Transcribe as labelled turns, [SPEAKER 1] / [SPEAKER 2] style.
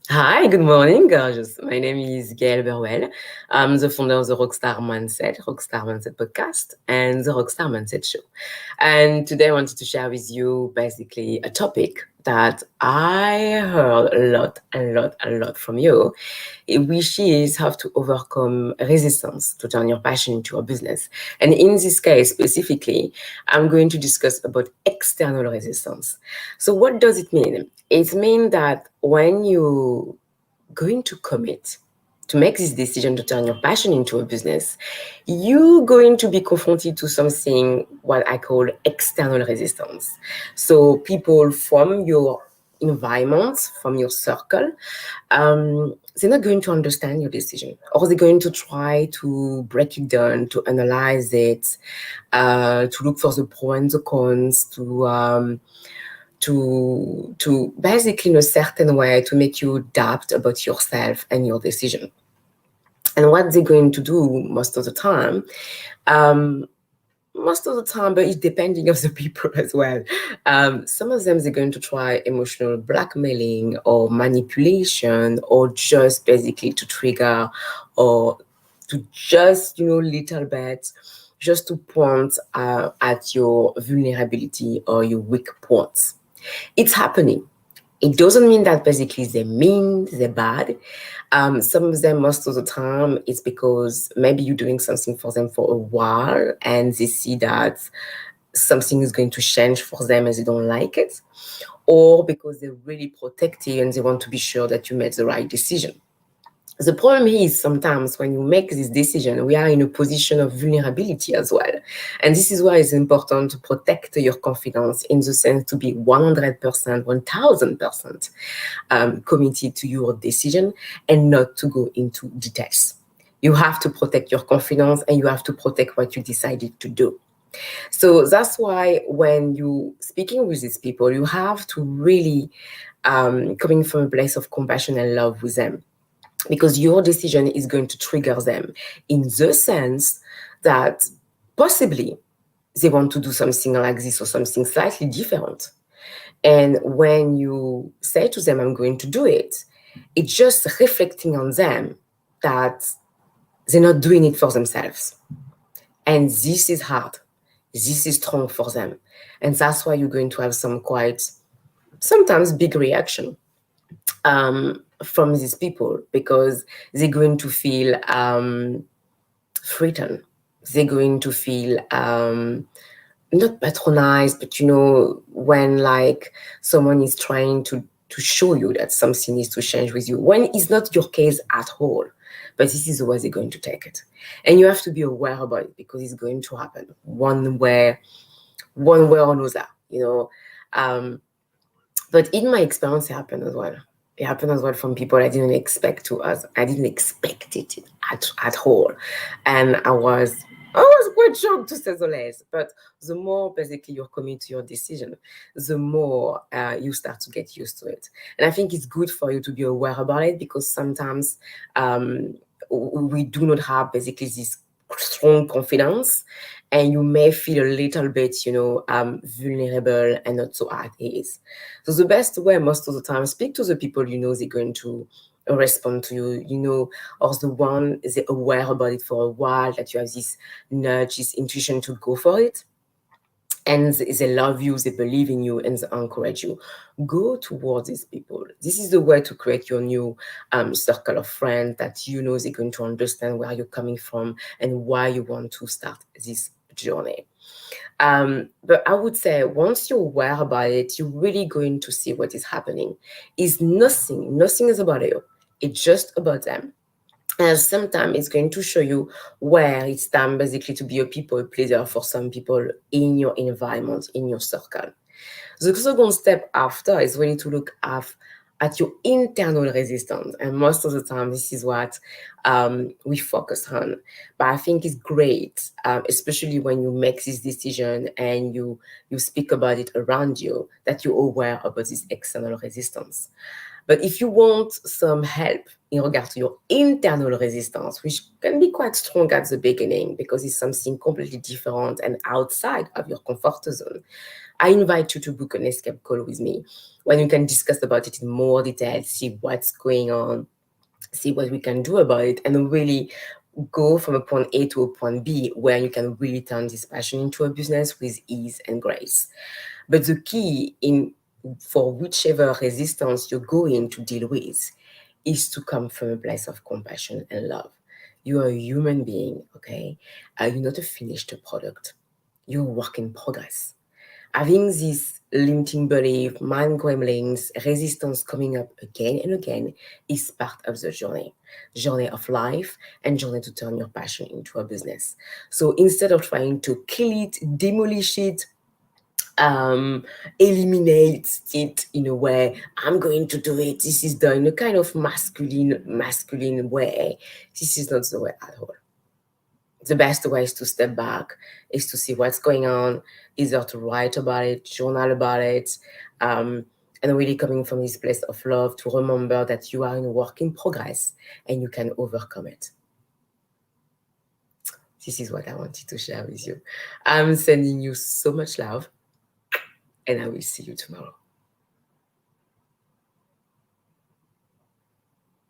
[SPEAKER 1] Hi, good morning, gorgeous. My name is Gaelle. I'm the founder of the Rockstar Mindset podcast, and the Rockstar Mindset show. And today I wanted to share with you basically a topic that I heard a lot from you, which is how to overcome resistance to turn your passion into a business. And in this case specifically, I'm going to discuss about external resistance. So what does it mean? It means that when you going to commit to make this decision to turn your passion into a business, you're going to be confronted to something what I call external resistance. So people from your environment, from your circle, they're not going to understand your decision, or they're going to try to break it down, to analyze it, to look for the pros and the cons, to basically in a certain way to make you doubt about yourself and your decision. And what they're going to do um, most of the time, but it's depending of the people as well. Some of them they're going to try emotional blackmailing or manipulation, or just basically to trigger, or to just little bit, just to point at your vulnerability or your weak points. It's happening. It doesn't mean that basically they're mean, they're bad. Some of them, most of the time, it's because maybe you're doing something for them for a while and they see that something is going to change for them and they don't like it, or because they're really protective and they want to be sure that you made the right decision. The problem is sometimes when you make this decision, we are in a position of vulnerability as well. And this is why it's important to protect your confidence, in the sense to be 100%, 1000% committed to your decision and not to go into details. You have to protect your confidence and you have to protect what you decided to do. So that's why when you speaking with these people, you have to really coming from a place of compassion and love with them, because your decision is going to trigger them, in the sense that possibly they want to do something like this or something slightly different. And when you say to them, I'm going to do it, it's just reflecting on them that they're not doing it for themselves. And this is hard. This is strong for them. And that's why you're going to have some quite sometimes big reaction from these people, because they're going to feel threatened. They're going to feel not patronized, but when like someone is trying to show you that something needs to change with you, when it's not your case at all. But this is the way they're going to take it. And you have to be aware about it, because it's going to happen one way or another. But in my experience, it happened as well. It happened as well from people I didn't expect to us. I didn't expect it at all. And I was quite shocked, to say the least. But the more basically you're coming to your decision, the more you start to get used to it. And I think it's good for you to be aware about it, because sometimes we do not have basically this strong confidence, and you may feel a little bit, vulnerable and not so at ease. So the best way, most of the time, speak to the people they're going to respond to you, or the one they're aware about it for a while, that you have this nudge, this intuition to go for it. And they love you, they believe in you, and they encourage you. Go towards these people. This is the way to create your new circle of friends that they're going to understand where you're coming from and why you want to start this journey. But I would say once you're aware about it, you're really going to see what is happening. Is nothing is about you. It's just about them. And sometimes it's going to show you where it's time basically to be a people pleaser for some people in your environment, in your circle. The second step after is really to look at your internal resistance. And most of the time, this is what we focus on. But I think it's great, especially when you make this decision and you speak about it around you, that you're aware about this external resistance. But if you want some help in regard to your internal resistance, which can be quite strong at the beginning because it's something completely different and outside of your comfort zone, I invite you to book an escape call with me when we can discuss about it in more detail, see what's going on, see what we can do about it, and really go from a point A to a point B where you can really turn this passion into a business with ease and grace. But the key in for whichever resistance you're going to deal with is to come from a place of compassion and love. You are a human being, okay? You're not a finished product. You're a work in progress. Having these limiting belief, mind gremlins, resistance coming up again and again is part of the journey of life and journey to turn your passion into a business. So instead of trying to kill it, demolish it, um eliminate it in a way, I'm going to do it, this is done in a kind of masculine way, this is not the way at all. The best way is to step back, is to see what's going on, either to write about it, journal about it, um, and really coming from this place of love to remember that you are in a work in progress and you can overcome it. This is what I wanted to share with you. I'm sending you so much love, and I will see you tomorrow.